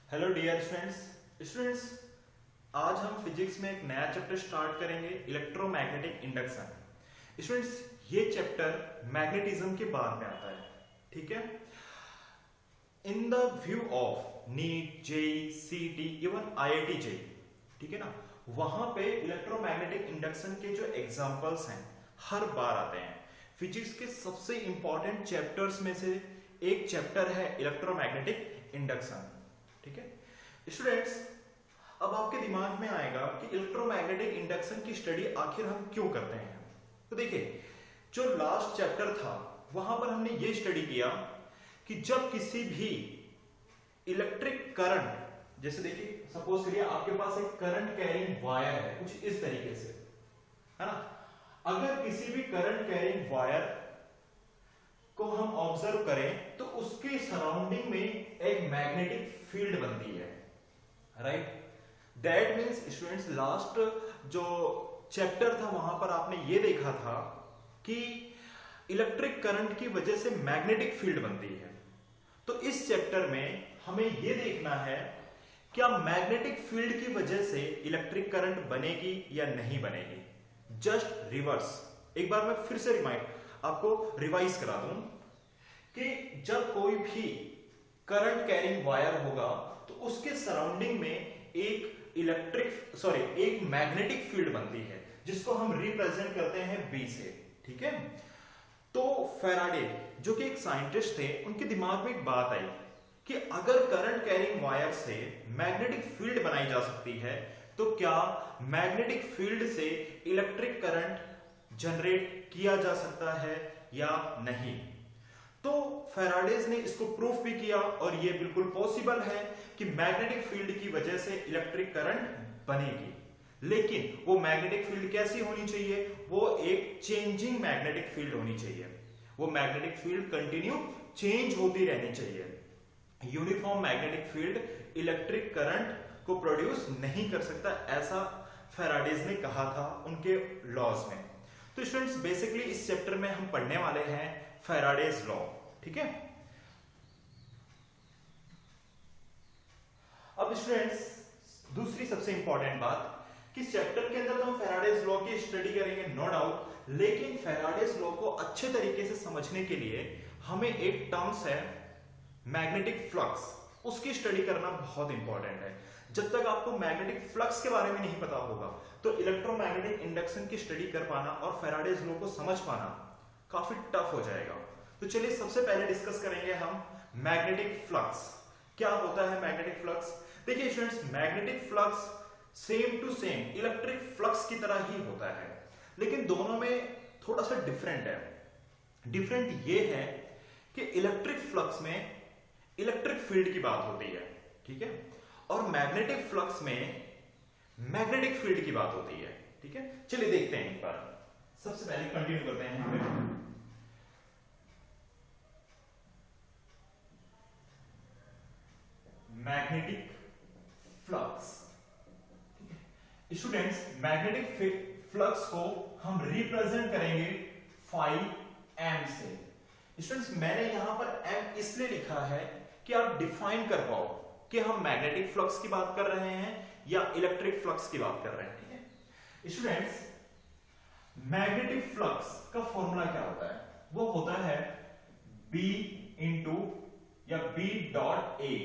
Hello dear students आज हम physics में एक नया चैप्टर स्टार्ट करेंगे, इलेक्ट्रोमैग्नेटिक इंडक्शन। स्टूडेंट्स, ये चैप्टर मैग्नेटिज्म के बाद में आता है, ठीक है। In the view of NEET, JEE, CET, even IIT JEE, ठीक है ना, वहां पे इलेक्ट्रोमैग्नेटिक इंडक्शन के जो एग्जांपल्स हैं हर बार आते हैं। फिजिक्स के सबसे इंपॉर्टेंट चैप्टर्स में से एक चैप्टर है इलेक्ट्रोमैग्नेटिक इंडक्शन, ठीक है। स्टूडेंट्स, अब आपके दिमाग में आएगा कि इलेक्ट्रोमैग्नेटिक इंडक्शन की स्टडी आखिर हम क्यों करते हैं। तो देखिए, जो लास्ट चैप्टर था वहां पर हमने ये स्टडी किया कि जब किसी भी इलेक्ट्रिक करंट, जैसे देखिए सपोज करिए आपके पास एक करंट कैरिंग वायर है, कुछ इस तरीके से, है ना। अगर किसी भी करंट कैरिंग वायर को हम ऑब्जर्व करें तो उसके सराउंडिंग में एक मैग्नेटिक फील्ड बनती है, right. That means students, last जो चैप्टर था वहां पर आपने ये देखा था कि इलेक्ट्रिक करंट की वजह से मैग्नेटिक फील्ड बनती है। तो इस चैप्टर में हमें यह देखना है क्या मैग्नेटिक फील्ड की वजह से इलेक्ट्रिक करंट बनेगी या नहीं बनेगी। जस्ट रिवर्स, एक बार मैं फिर से आपको रिवाइज करा दूं कि जब कोई भी करंट कैरिंग वायर होगा तो उसके सराउंडिंग में एक मैग्नेटिक फील्ड बनती है जिसको हम रिप्रेजेंट करते हैं B से, ठीक है। तो फैराडे जो कि एक साइंटिस्ट थे, उनके दिमाग में एक बात आई कि अगर करंट कैरिंग वायर से मैग्नेटिक फील्ड बनाई जा सकती है तो क्या मैग्नेटिक फील्ड से इलेक्ट्रिक करंट जनरेट किया जा सकता है या नहीं। तो फैराडेज ने इसको प्रूफ भी किया और ये बिल्कुल पॉसिबल है कि मैग्नेटिक फील्ड की वजह से इलेक्ट्रिक करंट बनेगी। लेकिन वो मैग्नेटिक फील्ड कैसी होनी चाहिए, वो एक चेंजिंग मैग्नेटिक फील्ड होनी चाहिए। वो मैग्नेटिक फील्ड कंटिन्यू चेंज होती रहनी चाहिए। Uniform magnetic field electric current को प्रोड्यूस नहीं कर सकता, ऐसा फैराडेज ने कहा था उनके लॉज में। तो स्टूडेंट्स, बेसिकली इस चैप्टर में हम पढ़ने वाले हैं फैराडेज लॉ, ठीक है। अब स्टूडेंट्स, दूसरी सबसे इंपॉर्टेंट बात कि चैप्टर के अंदर तो हम फैराडेज लॉ की स्टडी करेंगे, नो डाउट, लेकिन फैराडेज लॉ को अच्छे तरीके से समझने के लिए हमें एक टर्म्स है मैग्नेटिक फ्लक्स, उसकी स्टडी करना बहुत इंपॉर्टेंट है। जब तक आपको मैग्नेटिक फ्लक्स के बारे में नहीं पता होगा तो इलेक्ट्रोमैग्नेटिक इंडक्शन की स्टडी कर पाना और फैराडेज लॉ को समझ पाना काफी टफ हो जाएगा। तो चलिए सबसे पहले डिस्कस करेंगे हम मैग्नेटिक फ्लक्स। क्या होता है मैग्नेटिक फ्लक्स? देखिए students, magnetic flux same to same electric flux की तरह ही होता है, लेकिन दोनों में थोड़ा सा डिफरेंट है। डिफरेंट ये है कि इलेक्ट्रिक फ्लक्स में इलेक्ट्रिक फील्ड की बात होती है, ठीक है, और मैग्नेटिक फ्लक्स में मैग्नेटिक फील्ड की बात होती है, ठीक है। चलिए देखते हैं एक बार, सबसे पहले कंटिन्यू करते हैं। Magnetic flux, students, magnetic flux को हम रिप्रेजेंट करेंगे फाई एम से। स्टूडेंट्स, मैंने यहां पर एम इसलिए लिखा है कि आप डिफाइन कर पाओ कि हम मैग्नेटिक फ्लक्स की बात कर रहे हैं या इलेक्ट्रिक फ्लक्स की बात कर रहे हैं, ठीक है। स्टूडेंट्स, मैग्नेटिक फ्लक्स का फॉर्मूला क्या होता है? वो होता है B इंटू या B डॉट A,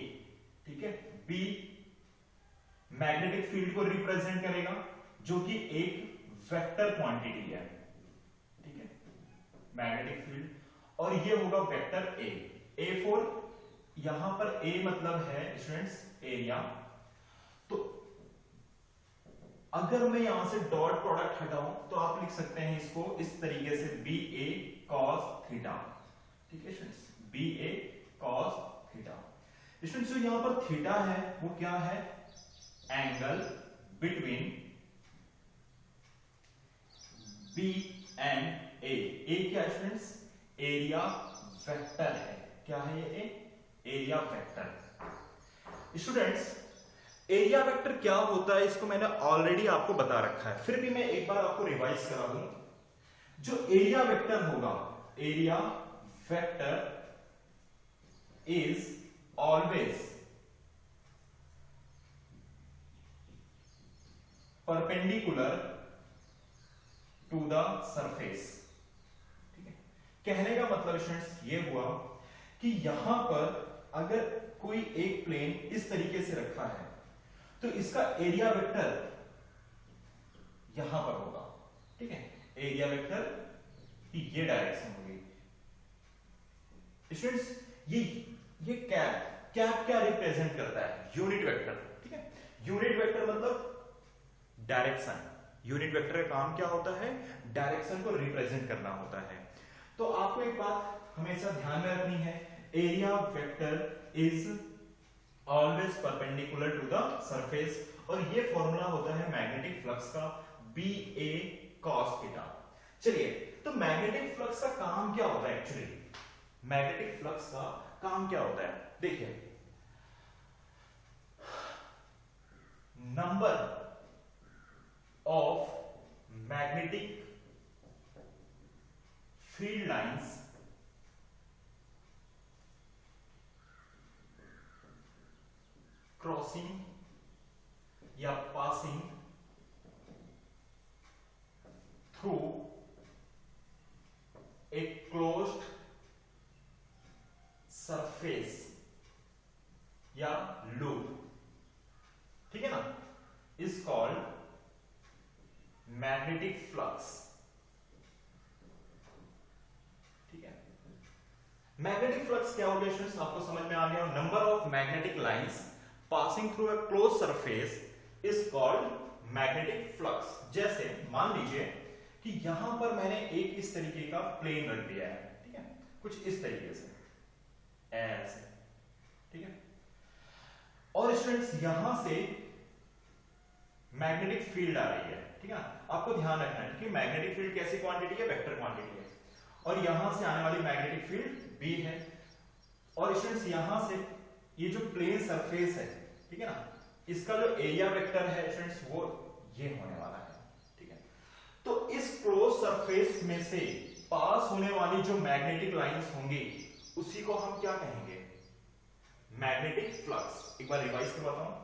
ठीक है। B मैग्नेटिक फील्ड को रिप्रेजेंट करेगा जो कि एक वेक्टर क्वांटिटी है, ठीक है, मैग्नेटिक फील्ड, और ये होगा वेक्टर A फॉर, यहां पर A मतलब है स्टूडेंट्स एरिया। तो अगर मैं यहां से डॉट प्रोडक्ट हटाऊं तो आप लिख सकते हैं इसको इस तरीके से BA cos थीटा, ठीक है students, BA cos theta. Students, जो यहां पर थीटा है वो क्या है? Angle between B and A क्या है स्टूडेंट्स? एरिया वेक्टर है। क्या है ये? Area vector. Students, area vector क्या होता है इसको मैंने ऑलरेडी आपको बता रखा है, फिर भी मैं एक बार आपको रिवाइज करा दूं। जो एरिया वेक्टर होगा, area vector is always perpendicular to the surface. ठीक है, कहने का मतलब स्टूडेंट्स ये हुआ कि यहां पर अगर कोई एक प्लेन इस तरीके से रखा है तो इसका एरिया वेक्टर यहां पर होगा। ठीक है, एरिया वेक्टर की ये डायरेक्शन होगी। स्टूडेंट्स ये कैप क्या रिप्रेजेंट करता है? Unit vector. ठीक है, यूनिट वेक्टर मतलब डायरेक्शन। यूनिट वेक्टर का काम क्या होता है? डायरेक्शन को रिप्रेजेंट करना होता है। तो आपको एक बात हमेशा ध्यान में रखनी है, area vector is always perpendicular to the surface, और ये फॉर्मूला होता है मैग्नेटिक फ्लक्स का, बी ए कॉस थीटा। चलिए, तो मैग्नेटिक फ्लक्स का काम क्या होता है? एक्चुअली मैग्नेटिक फ्लक्स का काम क्या होता है? देखिए, number of magnetic field lines crossing या passing through a closed surface या लूप, ठीक है ना, इज कॉल्ड मैग्नेटिक फ्लक्स। ठीक है, मैग्नेटिक फ्लक्स क्या हो गया स्टूडेंट्स? आपको समझ में आ गया। Number of magnetic lines passing through a close surface is called magnetic flux. जैसे मान लीजिए कि यहां पर मैंने एक इस तरीके का प्लेन रख दिया है, ठीक है, कुछ इस तरीके से ऐसे, ठीक है, और स्टूडेंट्स यहां से मैग्नेटिक फील्ड आ रही है। ठीक है, आपको ध्यान रखना है कि मैग्नेटिक फील्ड कैसी क्वांटिटी है? वेक्टर क्वांटिटी है, और यहां से आने वाली मैग्नेटिक फील्ड बी है, और स्टूडेंट्स यहां से ये जो प्लेन सरफेस है, ठीक है ना, इसका जो एरिया वेक्टर है स्टूडेंट्स वो ये होने वाला है। ठीक है, तो इस क्लोज सरफेस में से पास होने वाली जो मैग्नेटिक लाइंस होंगी उसी को हम क्या कहेंगे? Magnetic flux. एक बार रिवाइज करवाता हूं,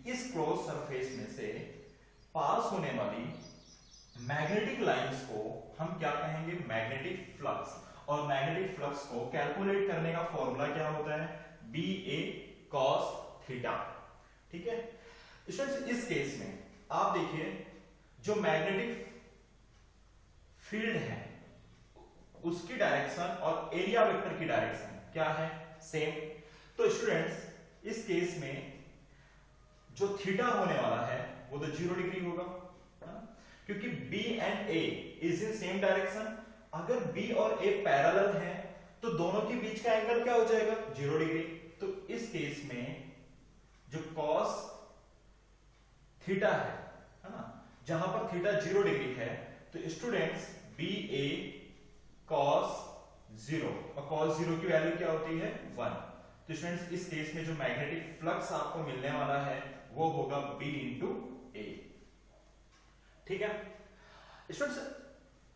इस क्लोज सरफेस में से पास होने वाली मैग्नेटिक लाइंस को हम क्या कहेंगे? Magnetic flux. और मैग्नेटिक फ्लक्स को कैलकुलेट करने का फॉर्मूला क्या होता है? B A cos theta. ठीक है, इस केस में आप देखिए जो मैग्नेटिक फील्ड है उसकी डायरेक्शन और एरिया वेक्टर की डायरेक्शन क्या है? सेम। तो स्टूडेंट्स इस केस में जो थीटा होने वाला है वो तो 0 डिग्री होगा, क्योंकि B and A is in same direction. अगर B और A पैरेलल है तो दोनों के बीच का एंगल क्या हो जाएगा? 0 डिग्री। तो इस केस में जो cos थीटा है ना, जहां पर थीटा 0 डिग्री है, तो स्टूडेंट्स बी ए cos 0, और cos 0 की वैल्यू क्या होती है? 1। तो स्टूडेंट्स इस केस में जो मैग्नेटिक फ्लक्स आपको मिलने वाला है वो होगा B इंटू ए। ठीक है स्टूडेंट्स,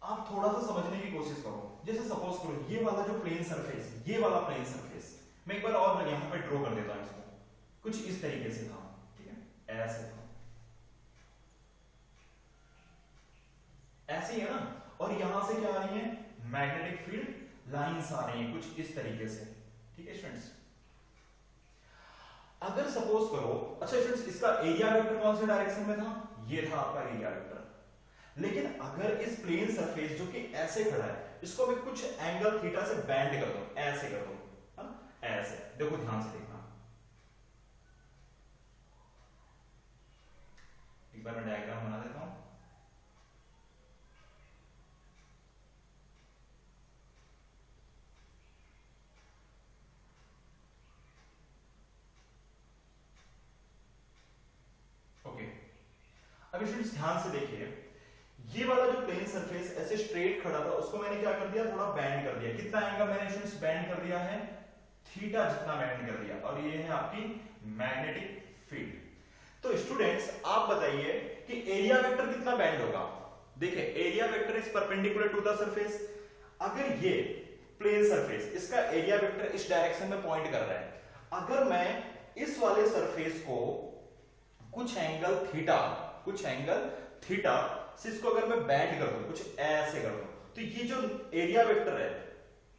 आप थोड़ा सा समझने की कोशिश करो। जैसे सपोज करो ये वाला जो प्लेन सरफेस, ये वाला प्लेन सरफेस, मैं एक बार और यहां पे ड्रॉ कर देता हूं इसको, कुछ इस तरीके से था। ठीक है, ऐसे था, ऐसे ही है ना, और यहां से क्या आ रही है? मैग्नेटिक फील्ड लाइंस आ रही हैं कुछ इस तरीके से। ठीक है स्टूडेंट्स, अगर सपोज करो, अच्छा स्टूडेंट्स इसका एरिया वेक्टर कौन से डायरेक्शन में था? ये था आपका एरिया वेक्टर। लेकिन अगर इस प्लेन सरफेस जो कि ऐसे खड़ा है, इसको मैं कुछ एंगल थीटा से बैंड कर दूं, ऐसे कर दूं, ऐसे, देखो ध्यान से देखना, एक बार मैं डायग्राम बना देता हूं। ओके, अब स्टूडेंट्स ध्यान से देखिए, ये वाला जो प्लेन सरफेस ऐसे स्ट्रेट खड़ा था उसको मैंने क्या कर दिया? थोड़ा बैंड कर दिया। कितना एंगल मैंने स्टूडेंट्स बैंड कर दिया है? थीटा जितना बैंड कर दिया, और ये है आपकी मैग्नेटिक फील्ड। तो स्टूडेंट्स आप बताइए कि एरिया वेक्टर कितना बैंड होगा? देखिए area vector is perpendicular to the surface. अगर ये प्लेन सरफेस, इसका एरिया वेक्टर इस डायरेक्शन में पॉइंट कर रहा है, अगर मैं इस वाले सरफेस को कुछ एंगल थीटा कुछ एंगल थीटा से इसको अगर मैं बेंड कर दूं, कुछ ऐसे कर दूं, तो ये जो एरिया वेक्टर है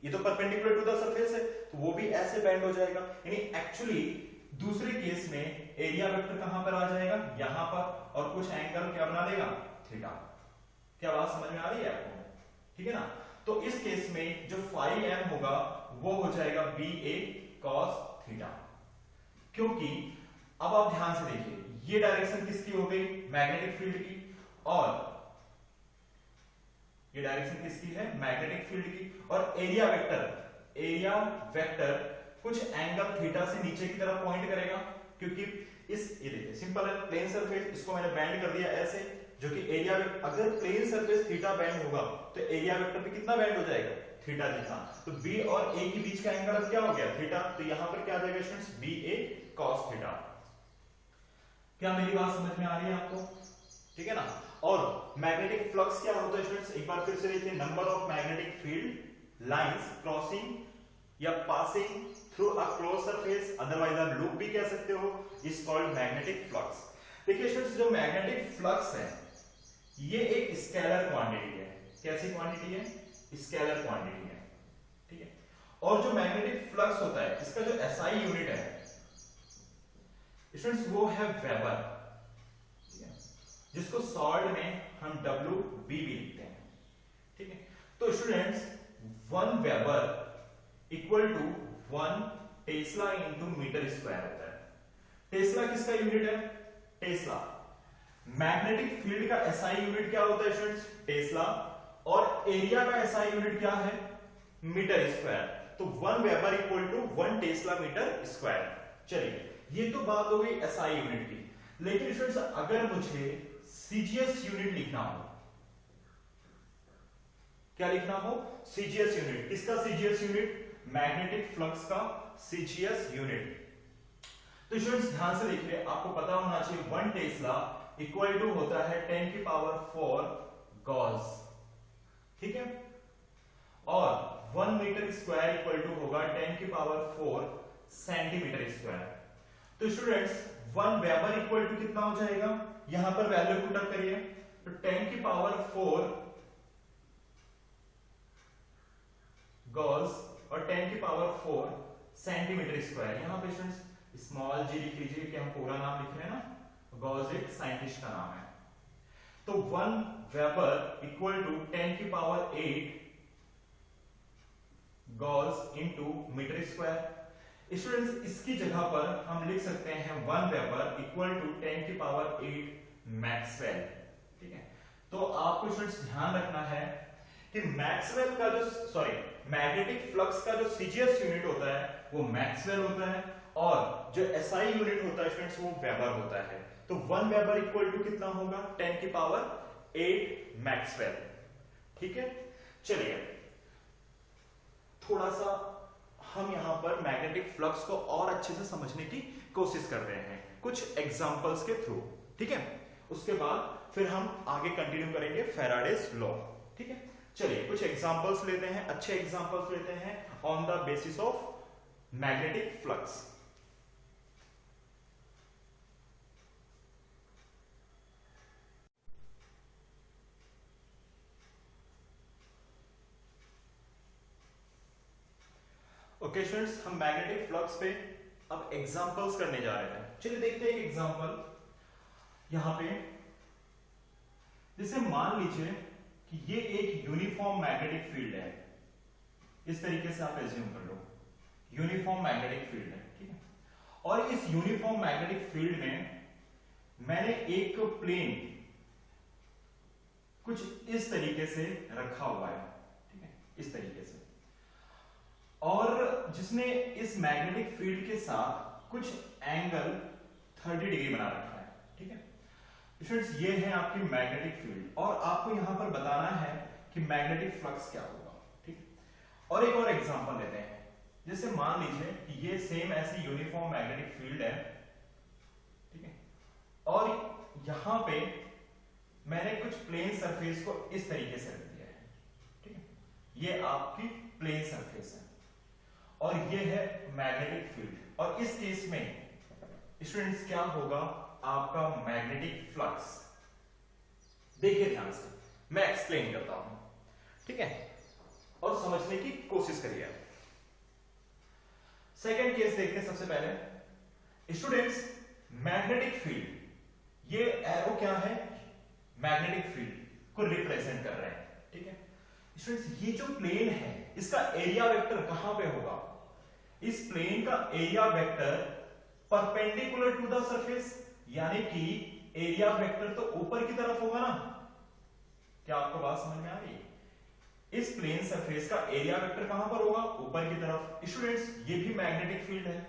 ये तो परपेंडिकुलर टू द सरफेस है, तो वो भी ऐसे बेंड हो जाएगा। यानी एक्चुअली दूसरे केस में एरिया वेक्टर कहां पर आ जाएगा, यहां पर, और कुछ एंगल क्या बना देगा, थीटा। क्या बात समझ में आ रही है आपको? ठीक है ना। तो इस केस में जो फाई एम होगा वो हो जाएगा बी ए कॉस थीटा, क्योंकि अब आप ध्यान से देखिए ये डायरेक्शन किसकी हो गई, मैग्नेटिक फील्ड की, और ये डायरेक्शन किसकी है, मैग्नेटिक फील्ड की, और एरिया वेक्टर कुछ एंगल थीटा से नीचे की तरफ पॉइंट करेगा, क्योंकि ये देखिए सिंपल है, प्लेन सरफेस, इसको मैंने बेंड कर दिया ऐसे, जो कि एरिया, अगर प्लेन सरफेस थीटा बेंड होगा तो एरिया वेक्टर पे कितना बेंड हो जाएगा, थीटा जितना। तो बी और ए के बीच का एंगल अब क्या हो गया, थीटा। तो यहां पर क्या आ जाएगा students, B A cos theta. क्या मेरी बात समझ में आ रही है आपको? ठीक है ना। और मैग्नेटिक फ्लक्स क्या होता है स्टूडेंट्स, एक बार फिर से देखिए, number of magnetic field lines crossing या passing through a close surface, otherwise आप लूप भी कह सकते हो, इज कॉल्ड मैग्नेटिक फ्लक्स। देखिए स्टूडेंट्स, जो मैग्नेटिक फ्लक्स है ये एक स्केलर क्वांटिटी है। कैसी क्वांटिटी है, स्केलर क्वांटिटी है, ठीक है। और जो मैग्नेटिक फ्लक्स होता है इसका जो एसआई यूनिट है स्टूडेंट्स वो है वेबर, जिसको शॉर्ट में हम डब्ल्यू बी भी लिखते हैं, ठीक है। तो students 1 weber equal to 1 tesla into metre square होता है। टेस्ला किसका यूनिट है, टेस्ला। मैग्नेटिक फील्ड का एसआई यूनिट क्या होता है स्टूडेंट्स, टेस्ला, और एरिया का एसआई यूनिट क्या है, मीटर स्क्वायर। तो 1 weber equal to 1 tesla metre square. चलिए ये तो बात हो गई एसआई यूनिट की, लेकिन स्टूडेंट्स अगर मुझे सीजीएस यूनिट लिखना हो, क्या लिखना हो, सीजीएस यूनिट। किसका सीजीएस यूनिट, मैग्नेटिक फ्लक्स का सीजीएस यूनिट। तो स्टूडेंट्स ध्यान से देखिए, आपको पता होना चाहिए 1 टेस्ला इक्वल टू होता है 10 की पावर 4 गॉस, ठीक है। और 1 मीटर स्क्वायर इक्वल टू होगा 10 की पावर 4 सेंटीमीटर स्क्वायर। तो स्टूडेंट्स 1 वेबर इक्वल टू कितना हो जाएगा, यहां पर वैल्यू पुट अप करिए, तो 10 की पावर 4 गॉस और 10 की पावर 4 सेंटीमीटर स्क्वायर। यहां पे स्टूडेंट्स स्मॉल जी लिख लीजिए कि हम पूरा नाम लिख रहे हैं ना, गॉस एक साइंटिस्ट का नाम है। तो 1 वेबर इक्वल टू 10 की power 8 gauss into metre square. Students इसकी जगह पर हम लिख सकते हैं 1 वेबर इक्वल टू 10 की पावर 8 मैक्सवेल, ठीक है। तो आपको स्टूडेंट्स ध्यान रखना है कि मैक्सवेल का जो मैग्नेटिक फ्लक्स का जो सीजीएस यूनिट होता है वो मैक्सवेल होता है, और जो एसआई यूनिट होता है स्टूडेंट्स वो वेबर होता है। तो 1 वेबर इक्वल टू कितना होगा, 10 की पावर 8 मैक्सवेल, ठीक है। चलिए थोड़ा सा हम यहां पर मैग्नेटिक फ्लक्स को और अच्छे से समझने की कोशिश कर रहे हैं कुछ एग्जांपल्स के थ्रू, ठीक है। उसके बाद फिर हम आगे कंटिन्यू करेंगे फैराडेज लॉ, ठीक है। चलिए कुछ एग्जांपल्स लेते हैं, अच्छे एग्जांपल्स लेते हैं on the basis of magnetic flux. Okay students, हम मैग्नेटिक फ्लक्स पे अब एग्जांपल्स करने जा रहे हैं। चलिए देखते हैं एक एग्जांपल यहां पे। जैसे मान लीजिए कि ये एक यूनिफॉर्म मैग्नेटिक फील्ड है, इस तरीके से आप एज्यूम कर लो, यूनिफॉर्म मैग्नेटिक फील्ड है, ठीक है। और इस यूनिफॉर्म मैग्नेटिक फील्ड में मैंने एक प्लेन कुछ इस तरीके से रखा हुआ है, ठीक है, इस तरीके से, और जिसने इस मैग्नेटिक फील्ड के साथ कुछ एंगल 30 डिग्री बना रखा है, ठीक है। स्टूडेंट्स ये है आपकी मैग्नेटिक फील्ड, और आपको यहां पर बताना है कि मैग्नेटिक फ्लक्स क्या होगा, ठीक। और एक और एग्जांपल लेते हैं। जैसे मान लीजिए कि ये सेम ऐसी यूनिफॉर्म मैग्नेटिक फील्ड है, ठीक है, और यहां पे मैंने कुछ प्लेन सरफेस को इस तरीके से रख दिया है, ठीक है। ये आपकी प्लेन सरफेस है और ये है मैग्नेटिक फील्ड। और इस केस में स्टूडेंट्स क्या होगा, आपका मैग्नेटिक फ्लक्स देखिए ध्यान से, मैं एक्सप्लेन करता हूं, ठीक है, और समझने की कोशिश करिए। सेकंड केस देखते हैं सबसे पहले। स्टूडेंट्स, मैग्नेटिक फील्ड, ये एरो क्या है, मैग्नेटिक फील्ड को रिप्रेजेंट कर रहे हैं, ठीक है। स्टूडेंट्स, ये जो प्लेन है इसका एरिया वेक्टर कहां पे होगा, इस प्लेन का area vector perpendicular to the surface, यानी कि एरिया वेक्टर तो ऊपर की तरफ होगा ना। क्या आपको बात समझ में आ रही है? इस प्लेन सरफेस का एरिया वेक्टर कहां पर होगा, ऊपर की तरफ। स्टूडेंट्स, ये भी मैग्नेटिक फील्ड है,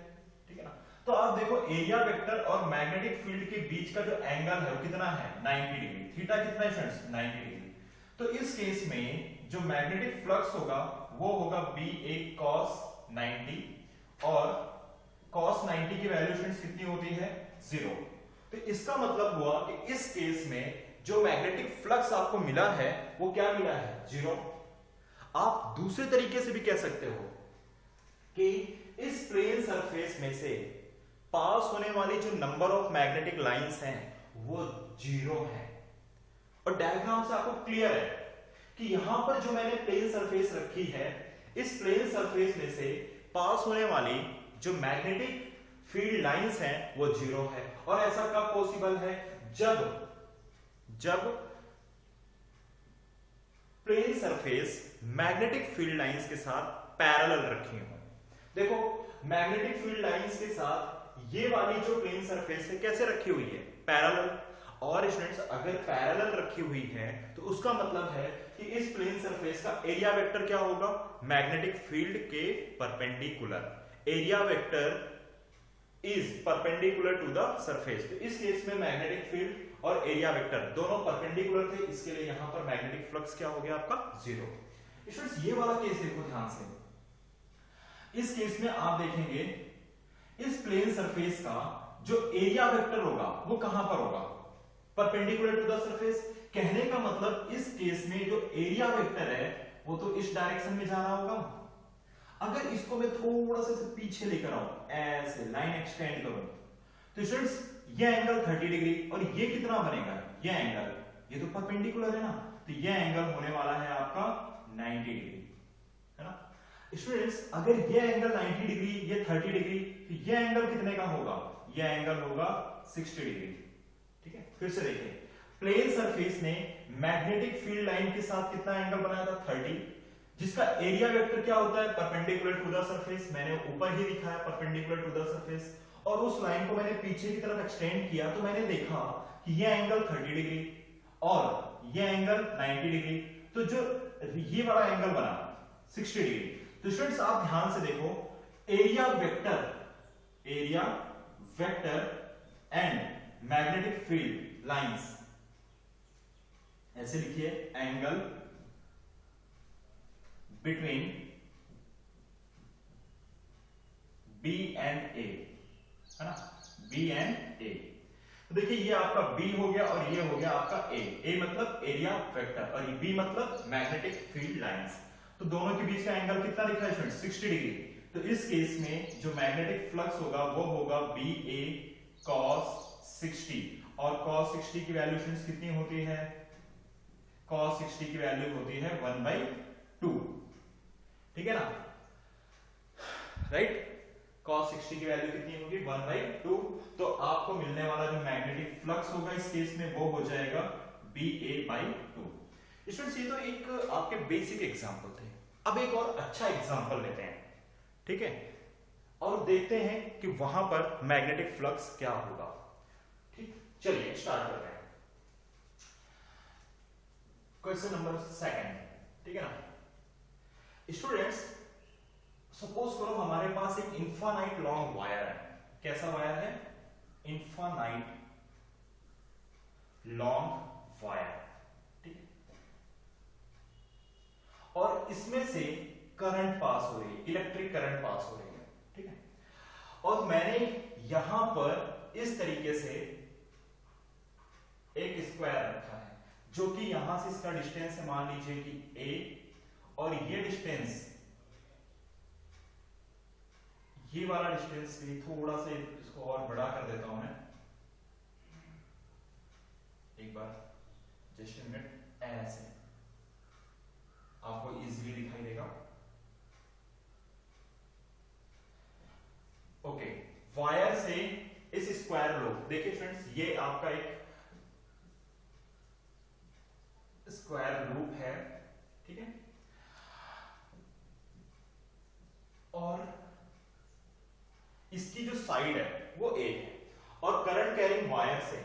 ठीक है ना। तो आप देखो, एरिया वेक्टर और मैग्नेटिक फील्ड के बीच का जो एंगल है वो कितना है, 90 डिग्री। थीटा कितना है स्टूडेंट्स, 90 डिग्री। तो इस केस में जो मैग्नेटिक फ्लक्स होगा वो होगा BA cos 90, और cos 90 की वैल्यू स्टूडेंट्स कितनी होती है, 0। तो इसका मतलब हुआ कि इस केस में जो मैग्नेटिक फ्लक्स आपको मिला है वो क्या मिला है, 0। आप दूसरे तरीके से भी कह सकते हो कि इस प्लेन सरफेस में से पास होने वाली जो नंबर ऑफ मैग्नेटिक लाइंस हैं वो 0 है। और डायग्राम से आपको क्लियर है कि यहां पर जो मैंने प्लेन सरफेस रखी है, इस प्लेन सरफेस में से पास होने वाली जो मैग्नेटिक फील्ड लाइंस हैं वो 0 है। और ऐसा कब पॉसिबल है, जब plane surface magnetic field lines के साथ पैरेलल रखी हो। देखो, मैग्नेटिक फील्ड लाइंस के साथ ये वाली जो प्लेन सरफेस है कैसे रखी हुई है, पैरेलल। और स्टूडेंट्स, अगर पैरेलल रखी हुई है तो उसका मतलब है कि इस प्लेन सरफेस का एरिया वेक्टर क्या होगा, मैग्नेटिक फील्ड के perpendicular. Area vector is perpendicular to the surface. तो इस केस में मैग्नेटिक फील्ड और एरिया वेक्टर दोनों परपेंडिकुलर थे, इसके लिए यहां पर मैग्नेटिक फ्लक्स क्या हो गया आपका, 0। स्टूडेंट्स, ये वाला केस देखो ध्यान से। इस केस में आप देखेंगे इस प्लेन सरफेस का जो एरिया वेक्टर होगा वो कहां पर होगा, परपेंडिकुलर टू द सरफेस। कहने का मतलब इस केस में जो एरिया वेक्टर है वो तो इस डायरेक्शन में जा रहा होगा। अगर इसको मैं थोड़ा सा पीछे लेकर आऊं, ऐसे लाइन एक्सटेंड करूं, तो स्टूडेंट्स ये एंगल 30 डिग्री और ये कितना बनेगा, ये एंगल, ये तो परपेंडिकुलर है ना, तो ये एंगल होने वाला है आपका 90 डिग्री, है ना। स्टूडेंट्स, अगर ये एंगल 90 डिग्री, ये 30 डिग्री, तो ये एंगल कितने का होगा, ये एंगल होगा 60 डिग्री, ठीक है। फिर से देखिए, प्लेन सरफेस ने मैग्नेटिक फील्ड लाइन के साथ कितना एंगल बनाया था, 30, जिसका एरिया वेक्टर क्या होता है, परपेंडिकुलर टू द सरफेस। मैंने ऊपर ही लिखा है परपेंडिकुलर टू द सरफेस, और उस लाइन को मैंने पीछे की तरफ एक्सटेंड किया तो मैंने देखा कि ये एंगल 30 डिग्री और ये एंगल 90 डिग्री, तो जो ये वाला एंगल बना 60 डिग्री। तो स्टूडेंट्स, आप ध्यान से देखो, area vector and magnetic field lines, ऐसे लिखिए, angle between B and A, है ना, B एंड A। तो देखिए, ये आपका B हो गया और ये हो गया आपका A मतलब एरिया वेक्टर और ये B मतलब मैग्नेटिक फील्ड लाइंस। तो दोनों के बीच का एंगल कितना लिखा है स्टूडेंट, 60 डिग्री। तो इस केस में जो मैग्नेटिक फ्लक्स होगा वो होगा BA cos 60, और cos 60 की वैल्यू स्टूडेंट्स कितनी होती है, cos 60 की वैल्यू होती है 1/2, ठीक है ना, राइट। cos 60 की वैल्यू कितनी होगी, 1/2। तो आपको मिलने वाला जो मैग्नेटिक फ्लक्स होगा इस केस में वो हो जाएगा BA/2। स्टूडेंट्स, ये तो एक आपके बेसिक एग्जांपल थे। अब एक और अच्छा एग्जांपल लेते हैं, ठीक है, और देखते हैं कि वहां पर मैग्नेटिक फ्लक्स क्या होगा। ठीक, चलिए स्टार्ट करते हैं। क्वेश्चन नंबर 2, ठीक है ना स्टूडेंट्स। सपोज करो हमारे पास एक इनफाइनाइट लॉन्ग वायर है। कैसा वायर है, इनफाइनाइट लॉन्ग वायर, ठीक है, और इसमें से करंट पास हो रही है, इलेक्ट्रिक करंट पास हो रही है, ठीक है। और मैंने यहां पर इस तरीके से एक स्क्वायर रखा है, जो कि यहां से इसका डिस्टेंस है, मान लीजिए कि a, और ये डिस्टेंस, ये वाला डिस्टेंस भी थोड़ा सा इसको और बड़ा कर देता हूं मैं एक बार, जस्ट मिनट, ऐसे आपको इजीली दिखाई देगा। ओके, वायर से इस स्क्वायर लूप, देखिए फ्रेंड्स ये आपका एक स्क्वायर लूप है, ठीक है, और इसकी जो साइड है वो ए है, और करंट कैरिंग वायर से,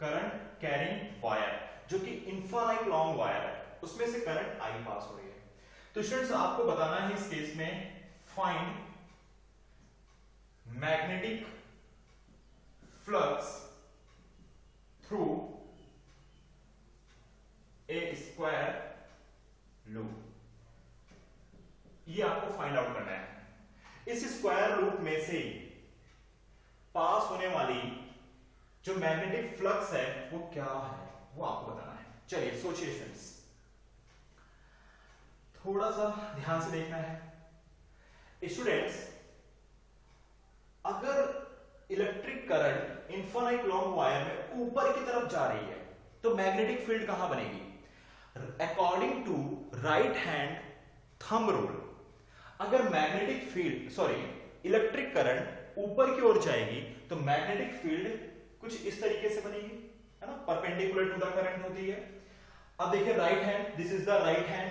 करंट कैरिंग वायर जो कि इनफाइनाइट लॉन्ग वायर है, उसमें से करंट आई पास हो रही है। तो स्टूडेंट्स आपको बताना है इस केस में find magnetic flux through a square loop, ये आपको फाइंड आउट करना है। इस स्क्वायर लूप में से पास होने वाली जो मैग्नेटिक फ्लक्स है वो क्या है, वो आपको बताना है। चलिए सोचिए फ्रेंड्स, थोड़ा सा ध्यान से देखना है स्टूडेंट्स। अगर electric current infinite long wire में ऊपर की तरफ जा रही है तो मैग्नेटिक फील्ड कहां बनेगी? According to right hand thumb rule, अगर मैग्नेटिक फील्ड इलेक्ट्रिक करंट ऊपर की ओर जाएगी तो मैग्नेटिक फील्ड कुछ इस तरीके से बनेगी, है ना, परपेंडिकुलर टू द करंट होती है। अब देखिए right hand, this is the right hand,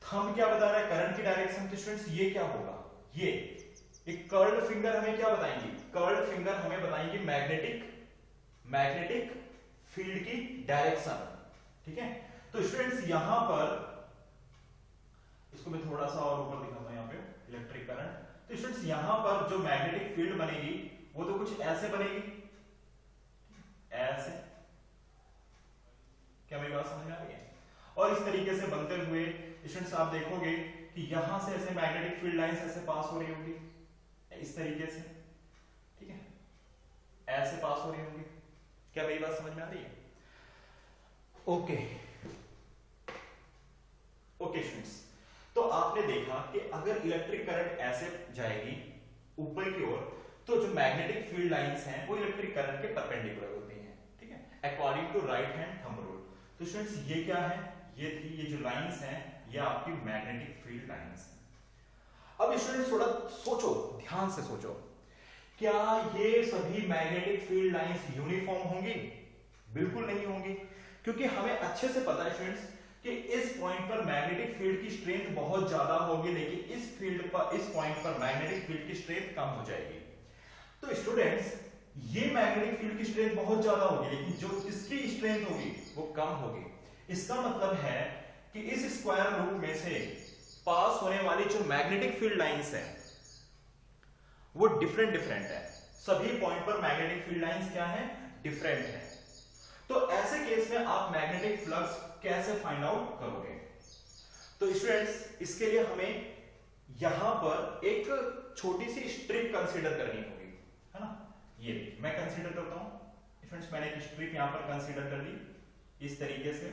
thumb क्या बता रहा है? करंट की डायरेक्शन। तो स्टूडेंट्स ये क्या होगा? ये एक कर्ल्ड फिंगर हमें क्या बताएंगी? कर्ल्ड फिंगर हमें बताएंगी मैग्नेटिक फील्ड की डायरेक्शन, ठीक है। तो स्टूडेंट्स यहां पर इसको मैं थोड़ा सा और ऊपर दिखाता हूं, यहां पे इलेक्ट्रिक करंट। तो स्टूडेंट्स यहां पर जो मैग्नेटिक फील्ड बनेगी वो तो कुछ ऐसे बनेगी, ऐसे। क्या मेरी बात समझ में आ रही है? और इस तरीके से बनते हुए स्टूडेंट्स आप देखोगे कि यहां से ऐसे मैग्नेटिक फील्ड लाइंस ऐसे पास हो रही होंगी, इस तरीके से, ठीक है, ऐसे पास हो रही होंगी। क्या मेरी बात समझ में आ रही है? ओके ओके स्टूडेंट्स, तो आपने देखा कि अगर इलेक्ट्रिक करंट ऐसे जाएगी ऊपर की ओर तो जो मैग्नेटिक फील्ड लाइंस हैं वो इलेक्ट्रिक करंट के परपेंडिकुलर होती हैं, ठीक है, according to right hand thumb rule. तो स्टूडेंट्स ये क्या है? ये जो लाइंस हैं ये आपकी मैग्नेटिक फील्ड लाइंस हैं। अब स्टूडेंट्स थोड़ा सोचो, ध्यान से सोचो, क्या ये सभी मैग्नेटिक फील्ड लाइंस यूनिफॉर्म होंगी? बिल्कुल नहीं होंगी, क्योंकि हमें अच्छे से पता है स्टूडेंट्स कि इस पॉइंट पर मैग्नेटिक फील्ड की स्ट्रेंथ बहुत ज्यादा होगी, लेकिन इस पॉइंट पर मैग्नेटिक फील्ड की स्ट्रेंथ कम हो जाएगी। तो स्टूडेंट्स ये मैग्नेटिक फील्ड की स्ट्रेंथ बहुत ज्यादा होगी, लेकिन जो इसकी स्ट्रेंथ होगी वो कम होगी। इसका मतलब है कि इस स्क्वायर लूप में से पास होने वाली जो मैग्नेटिक फील्ड लाइंस है वो डिफरेंट है। सभी पॉइंट पर मैग्नेटिक फील्ड लाइंस क्या है? डिफरेंट है। तो ऐसे केस में आप मैग्नेटिक फ्लक्स कैसे फाइंड आउट करोगे? तो स्टूडेंट्स इसके लिए हमें यहां पर एक छोटी सी स्ट्रिप कंसीडर करनी होगी, है ना। ये मैं कंसीडर करता हूं फ्रेंड्स, मैंने एक स्ट्रिप यहां पर कंसीडर कर ली इस तरीके से,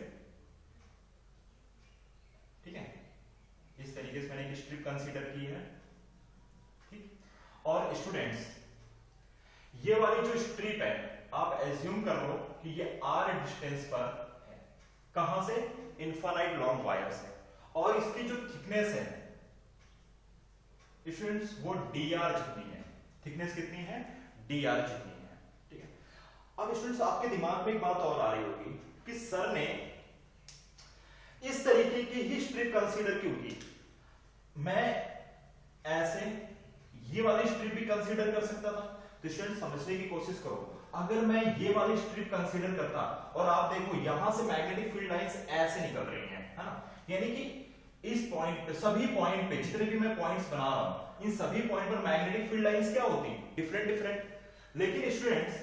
ठीक है, इस तरीके से मैंने एक स्ट्रिप कंसीडर की है, ठीक। और स्टूडेंट्स ये वाली जो स्ट्रिप है आप एज्यूम कर लो कि ये r डिस्टेंस पर है। कहां से? इनफाइनाइट लॉन्ग वायर से। और इसकी जो थिकनेस है स्टूडेंट्स वो dr जितनी है। थिकनेस कितनी है? dr जितनी है, ठीक है। अब स्टूडेंट्स आपके दिमाग में एक बात और आ रही होगी कि सर ने इस तरीके की ही स्ट्रिप कंसीडर क्यों की? मैं ऐसे ये वाली स्ट्रिप भी कंसीडर कर सकता था। तो स्टूडेंट समझने की कोशिश करो, अगर मैं ये वाली स्ट्रिप कंसीडर करता और आप देखो यहां से मैग्नेटिक फील्ड लाइंस ऐसे निकल रही हैं, है ना, यानी कि इस पॉइंट पे, सभी पॉइंट पे जितने भी मैं पॉइंट्स बना रहा हूं इन सभी पॉइंट पर मैग्नेटिक फील्ड लाइंस क्या होती? डिफरेंट। लेकिन स्टूडेंट्स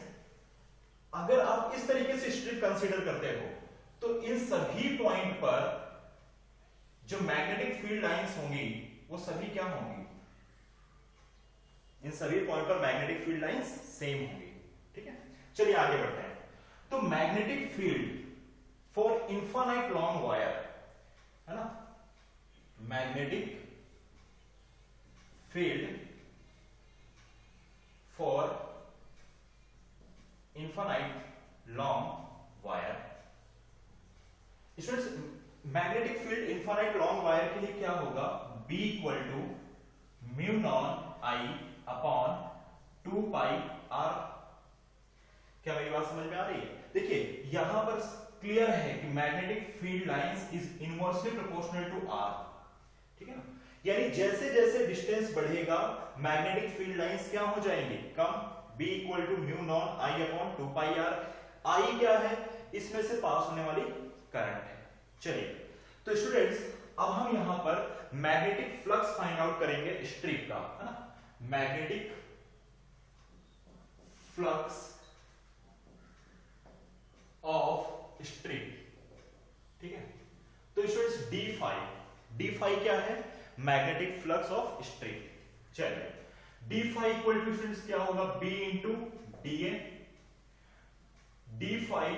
अगर आप इस तरीके से स्ट्रिप कंसीडर करते हो तो इन सभी पॉइंट पर जो मैग्नेटिक फील्ड लाइंस होंगी वो सभी क्या होंगी? इन सभी पॉइंट पर मैग्नेटिक फील्ड लाइंस सेम होंगी, ठीक है। चलिए आगे बढ़ते हैं। तो magnetic field for infinite long wire, है ना, magnetic field for infinite long wire students magnetic field infinite long wire के लिए क्या होगा, B equal to mu naught I upon 2 pi r। क्या मेरी बात समझ में आ रही है? देखिए यहां पर क्लियर है कि magnetic field lines is inversely proportional to r, ठीक है ना, यानी जैसे जैसे डिस्टेंस बढ़ेगा मैग्नेटिक फील्ड लाइंस क्या हो जाएंगी, कम। B equal to mu naught I upon 2 pi r। I क्या है, इसमें से पास होने वाली करंट है। चलिए तो स्टूडेंट्स अब हम यहां पर मैग्नेटिक फ्लक्स फाइंड आउट करेंगे स्ट्रिप का, है ना, मैग्नेटिक फ्लक्स ऑफ स्ट्रिप, ठीक है। तो स्टूडेंट्स डी फाई क्या है, मैग्नेटिक फ्लक्स ऑफ स्ट्रिप। चलिए d phi equal to students क्या होगा, B into d A. D phi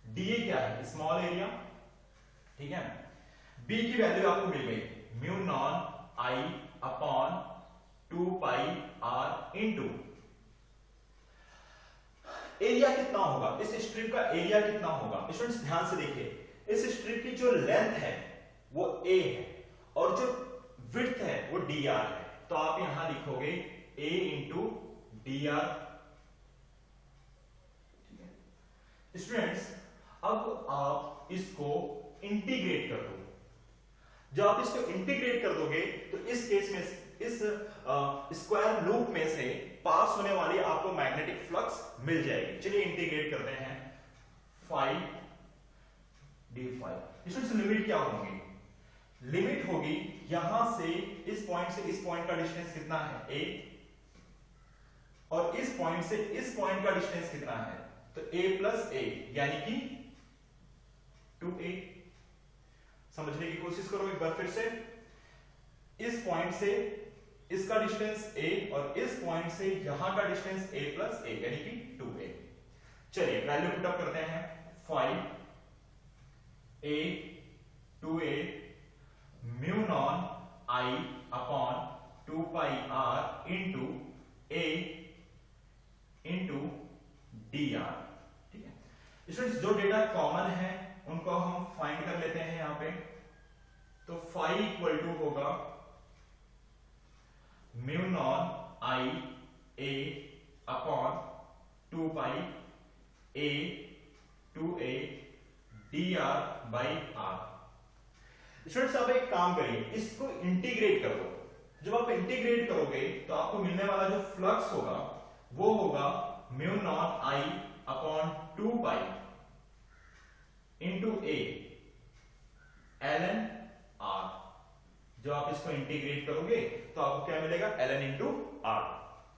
d A क्या है, स्मॉल एरिया, ठीक है। बी की वैल्यू आपको मिल गई mu naught I upon 2 pi r into area कितना होगा, इस स्ट्रिप का एरिया कितना होगा। स्टूडेंट्स ध्यान से देखिए, इस स्ट्रिप की जो लेंथ है वो a है और जो विड्थ है वो dr है, तो आप यहां लिखोगे a इंटू dr। स्टूडेंट्स अब आप इसको इंटीग्रेट कर दो। जब आप इसको इंटीग्रेट कर दोगे तो इस केस में इस स्क्वायर लूप में से पास होने वाली आपको मैग्नेटिक फ्लक्स मिल जाएगी। चलिए इंटीग्रेट करते हैं, 5 d5। इसमें लिमिट क्या होगी, लिमिट होगी यहां से इस पॉइंट से इस पॉइंट का डिस्टेंस कितना है a, और इस पॉइंट से इस पॉइंट का डिस्टेंस कितना है, तो a प्लस a यानी कि 2a। समझने की कोशिश करो एक बार फिर से, इस पॉइंट से इसका डिस्टेंस a और इस पॉइंट से यहां का डिस्टेंस a प्लस a यानी कि 2a। चलिए वैल्यू पुट अप करते हैं, 5a 2a mu non i upon 2 pi r into a into dr, ठीक है। स्टूडेंट्स जो डेटा कॉमन है उनको हम फाइंड कर लेते हैं यहां पे, तो 5 इक्वल टू होगा mu naught I a upon 2 pi a 2a dr by r। Students अब एक काम करिए, इसको इंटीग्रेट कर दो। जब आप इंटीग्रेट करोगे तो आपको मिलने वाला जो फ्लक्स होगा वो होगा mu naught I upon 2 pi into A ln r। जो आप इसको इंटीग्रेट करोगे तो आपको क्या मिलेगा, ln इंटू r,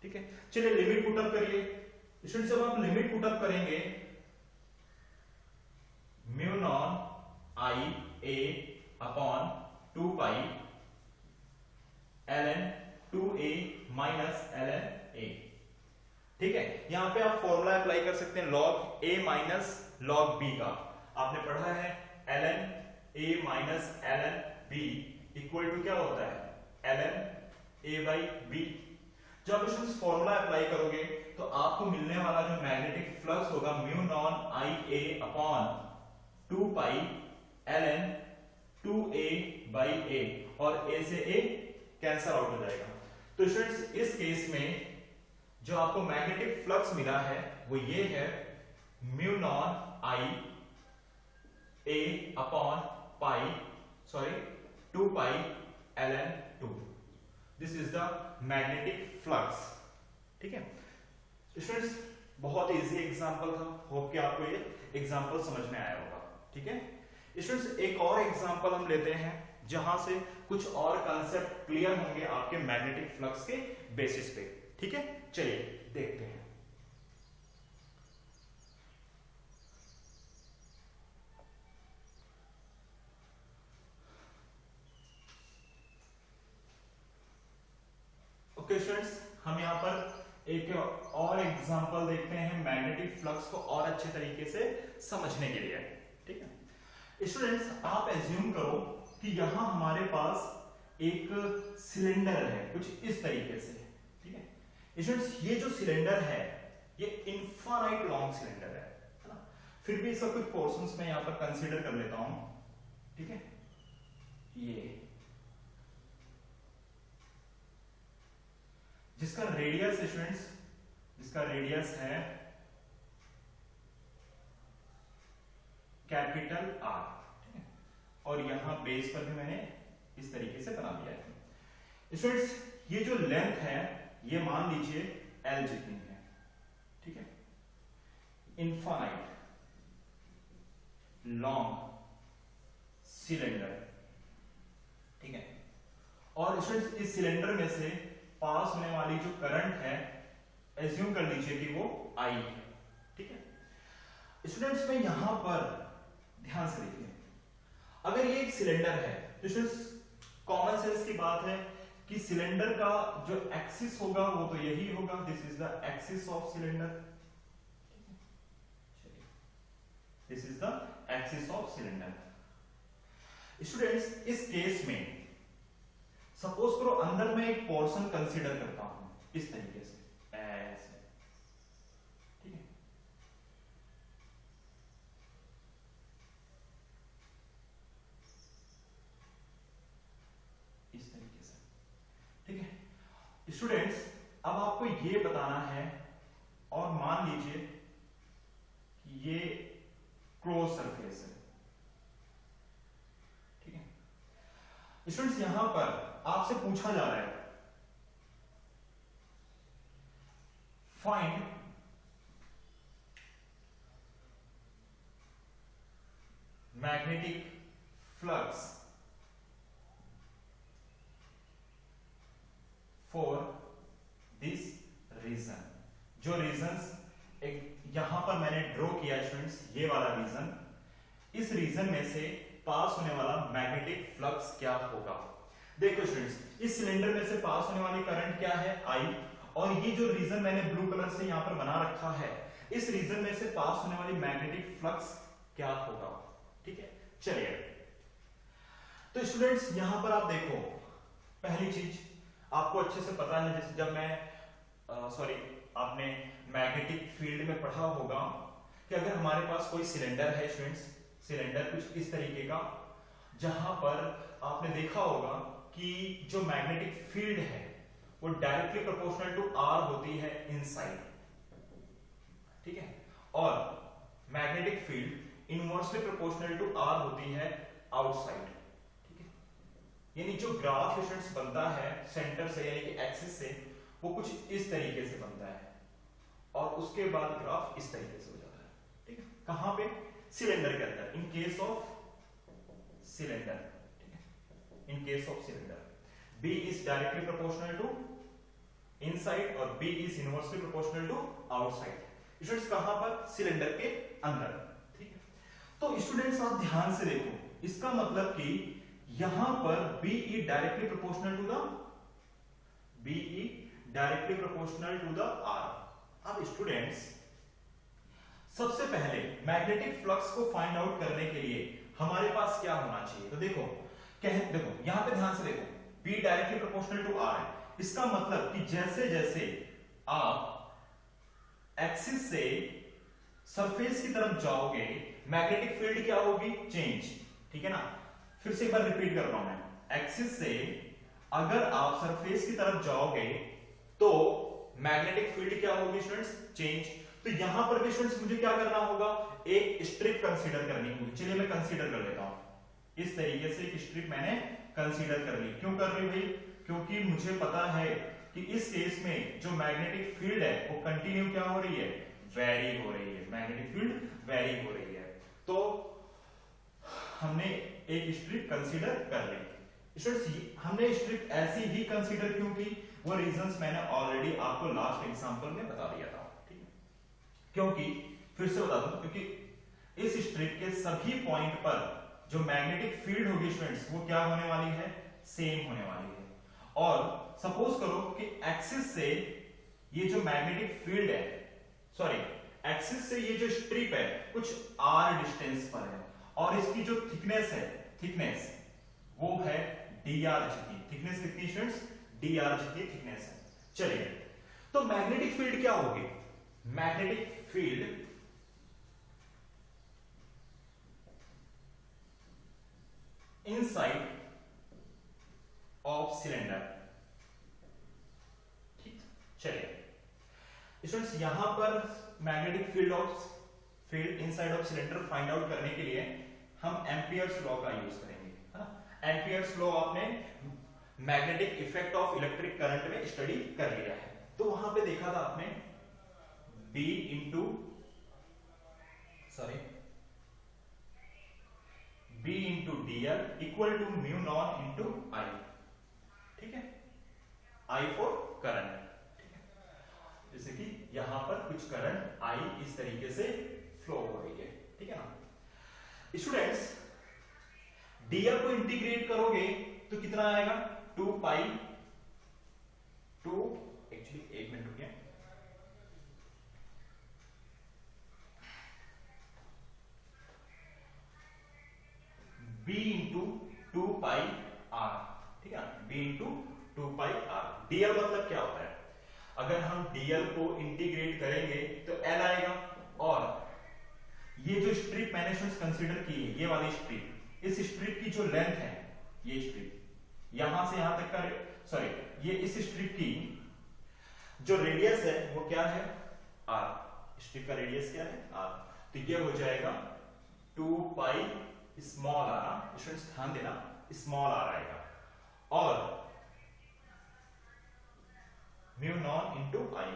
ठीक है। चलिए लिमिट पुटअप करिए। स्टूडेंट्स जब आप लिमिट पुटअप करेंगे, mu naught I a upon 2 pi ln 2a minus ln a, ठीक है। यहां पे आप फॉर्मूला अप्लाई कर सकते हैं log a minus log b का। आपने पढ़ा है ln a minus ln b equal to क्या होता है, ln a बाई b। जब इस फॉर्मूला अप्लाई करोगे तो आपको मिलने वाला जो मैग्नेटिक फ्लक्स होगा mu naught I a upon 2 pi ln 2a by a, और a से a कैंसल आउट हो जाएगा। तो स्टूडेंट्स इस केस में जो आपको मैग्नेटिक फ्लक्स मिला है वो ये है mu naught I a upon pi 2 pi ln 2। This is the magnetic flux, ठीक है। स्टूडेंट्स बहुत इजी एग्जांपल था, होप कि आपको ये एग्जांपल समझ में आया होगा, ठीक है। स्टूडेंट्स एक और एग्जांपल हम लेते हैं जहां से कुछ और कांसेप्ट क्लियर होंगे आपके मैग्नेटिक फ्लक्स के बेसिस पे, ठीक है। चलिए देखते हैं। ओके स्टूडेंट्स, हम यहां पर एक और एग्जांपल देखते हैं मैग्नेटिक फ्लक्स को और अच्छे तरीके से समझने के लिए, ठीक है। स्टूडेंट्स आप एज्यूम करो कि यहां हमारे पास एक सिलेंडर है कुछ इस तरीके से, ठीक है। स्टूडेंट्स ये जो सिलेंडर है ये इनफाइनाइट लॉन्ग सिलेंडर है ना। फिर भी इसका कुछ पोर्शंस में यहां पर कंसीडर कर लेता हूं, ठीक है। ये जिसका रेडियस स्टूडेंट्स, जिसका रेडियस है कैपिटल आर, ठीक है, और यहां बेस पर भी मैंने इस तरीके से बना दिया है। स्टूडेंट्स ये जो लेंथ है ये मान लीजिए एल जितनी है, ठीक है, इनफाइनाइट लॉन्ग सिलेंडर, ठीक है, और स्टूडेंट्स इस सिलेंडर में से पास होने वाली जो करंट है एज्यूम कर लीजिए कि वो आई है, ठीक है। स्टूडेंट्स में यहां पर ध्यान से देखिए, अगर ये एक सिलेंडर है तो स्टूडेंट्स कॉमन सेंस की बात है कि सिलेंडर का जो एक्सिस होगा वो तो यही होगा, this is the axis of cylinder, this is the axis of cylinder. Students इस केस में सपोज करो अंदर मैं एक पोर्शन कंसीडर करता हूं इस तरीके से, ऐसे, ठीक है, इस तरीके से, ठीक है। स्टूडेंट्स अब आपको ये बताना है, और मान लीजिए कि ये क्लोज सरफेस है, ठीक है। स्टूडेंट्स यहां पर आपसे पूछा जा रहा है find magnetic flux for this region. जो रीजंस एक यहां पर मैंने ड्रॉ किया स्टूडेंट्स, ये वाला रीजन, इस रीजन में से पास होने वाला मैग्नेटिक फ्लक्स क्या होगा। देखो स्टूडेंट्स इस सिलेंडर में से पास होने वाली करंट क्या है, आई, और ये जो रीजन मैंने ब्लू कलर से यहां पर बना रखा है, इस रीजन में से पास होने वाली मैग्नेटिक फ्लक्स क्या होगा, ठीक है। चलिए तो स्टूडेंट्स यहां पर आप देखो, पहली चीज आपको अच्छे से पता है, जैसे जब मैं आपने मैग्नेटिक फील्ड में पढ़ा होगा कि अगर हमारे पास कोई सिलेंडर है स्टूडेंट्स, सिलेंडर कुछ इस तरीके का, जहां पर आपने देखा होगा कि जो मैग्नेटिक फील्ड है वो डायरेक्टली प्रोपोर्शनल टू आर होती है इनसाइड, ठीक है, और magnetic field inversely proportional to r होती है आउटसाइड, ठीक है। यानी जो ग्राफ स्टूडेंट्स बनता है सेंटर से यानी कि एक्सिस से, वो कुछ इस तरीके से बनता है, और उसके बाद ग्राफ इस तरीके से हो जाता है, ठीक है। कहां पे, सिलेंडर के अंदर, इन केस ऑफ सिलेंडर, ठीक है, in case of cylinder B is directly proportional to inside और B is inversely proportional to outside. Students कहां पर, सिलेंडर के अंदर, ठीक है। तो स्टूडेंट्स आप ध्यान से देखो, इसका मतलब कि यहां पर BE directly proportional to the BE directly proportional to the R। अब स्टूडेंट्स सबसे पहले मैग्नेटिक फ्लक्स को फाइंड आउट करने के लिए हमारे पास क्या होना चाहिए, तो देखो यहां पे ध्यान से देखो, B directly proportional to R है, इसका मतलब कि जैसे जैसे आप एक्सिस से सरफेस की तरफ जाओगे मैग्नेटिक फील्ड क्या होगी, चेंज, ठीक है ना। फिर से एक बार रिपीट कर रहा हूं मैं, एक्सिस से अगर आप सरफेस की तरफ जाओगे तो मैग्नेटिक फील्ड क्या होगी स्टूडेंट्स, चेंज। तो यहां पर भी स्टूडेंट्स मुझे क्या करना होगा, एक स्ट्रिप कंसीडर करनी होगी। चलिए मैं कंसीडर कर लेता हूं, इस तरीके से एक स्ट्रिप मैंने कंसीडर कर ली। क्यों कर रही भाई, क्योंकि मुझे पता है कि इस केस में जो मैग्नेटिक फील्ड है वो कंटिन्यू क्या हो रही है, वेरी हो रही है, मैग्नेटिक फील्ड वेरी हो रही है। तो हमने एक स्ट्रिप कंसीडर कर ली। स्टूडेंट्स हमने स्ट्रिप ऐसी ही कंसीडर क्यों की, वो रीजंस मैंने ऑलरेडी आपको लास्ट एग्जांपल में बता दिया था, ठीक है। क्योंकि फिर से बता दूं, क्योंकि इस स्ट्रिप के सभी पॉइंट पर जो मैग्नेटिक फील्ड होगी स्टूडेंट्स वो क्या होने वाली है, सेम होने वाली है। और सपोज करो कि एक्सिस से ये जो मैग्नेटिक फील्ड है, सॉरी एक्सिस से ये जो स्ट्रिप है कुछ r डिस्टेंस पर है, और इसकी जो थिकनेस है, थिकनेस वो है dr जितनी, थिकनेस कितनी स्टूडेंट्स, dr जितनी थिकनेस है। चलिए तो मैग्नेटिक फील्ड क्या होगी, मैग्नेटिक फील्ड स्टूडेंट्स यहां पर magnetic field inside of cylinder find out करने के लिए हम एम्पियर्स लॉ का यूज करेंगे, है ना। एम्पियर्स लॉ आपने magnetic effect of electric current में स्टडी कर लिया है। तो वहां पे देखा था आपने B into dl equal to mu naught into I, ठीक है, आई फॉर करंट, ठीक है। जैसे कि यहां पर कुछ करंट आई इस तरीके से फ्लो हो रही है, ठीक है ना। स्टूडेंट्स dl को इंटीग्रेट करोगे तो कितना आएगा, 2 पाई, एक्चुअली 1 मिनट रुकिए, b इंटू 2 पाई r, ठीक है, b into 2 pi r। dl मतलब क्या होता है, अगर हम dl को इंटीग्रेट करेंगे तो l आएगा, और ये जो स्ट्रिप मैंने कंसीडर की है, ये वाली स्ट्रिप, इस स्ट्रिप की जो लेंथ है, ये स्ट्रिप यहां से यहां तक का, ये इस स्ट्रिप की जो रेडियस है वो क्या है, r, स्ट्रिप का रेडियस क्या है, r। तो ये हो जाएगा 2 पाई स्मॉल r, स्टूडेंट्स ध्यान देना, स्मॉल r आएगा, और म्यू नॉन इंटू आई।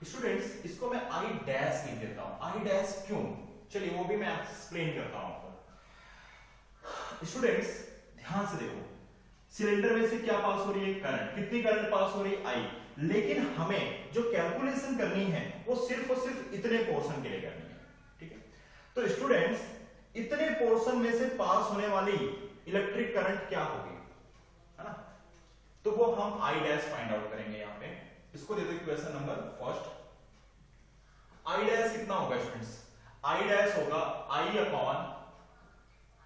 स्टूडेंट्स इसको मैं आई डैश लिख देता हूं, आई डैश क्यों, चलिए वो भी मैं एक्सप्लेन करता हूं आपको। स्टूडेंट्स ध्यान से देखो, सिलेंडर में से क्या पास हो रही है, करंट, कितनी करंट पास हो रही है, आई, लेकिन हमें जो कैलकुलेशन करनी है वो सिर्फ और सिर्फ इतने पोर्शन के लिए करनी है, ठीक है। तो स्टूडेंट्स इतने पोर्शन में से पास होने वाली इलेक्ट्रिक करंट क्या होगी, है ना, तो वो हम आई डैश फाइंड आउट करेंगे। यहां पे इसको दे दो question number first, I dash कितना होगा स्टूडेंट्स, आई डैश होगा I upon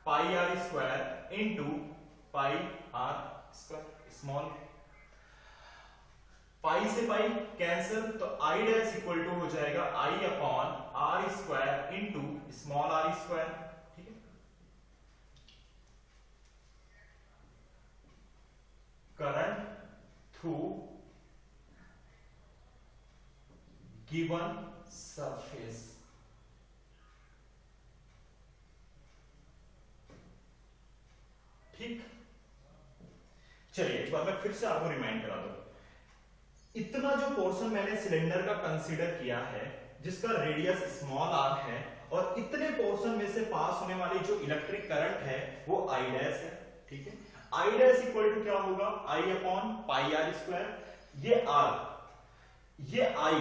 pi are square into pi are square, small pi से पाई कैंसिल, तो आई डैश इक्वल टू हो जाएगा I upon R square into small R square, ठीक है। Current through given surface, ठीक। चलिए एक बार मैं फिर से आपको रिमाइंड करा दूं, इतना जो पोर्शन मैंने सिलेंडर का कंसीडर किया है जिसका रेडियस स्मॉल r है, और इतने पोर्शन में से पास होने वाली जो इलेक्ट्रिक करंट है वो I डैश है, ठीक है। I डैश इक्वल टू क्या होगा, I upon pi are square, ये R, ये I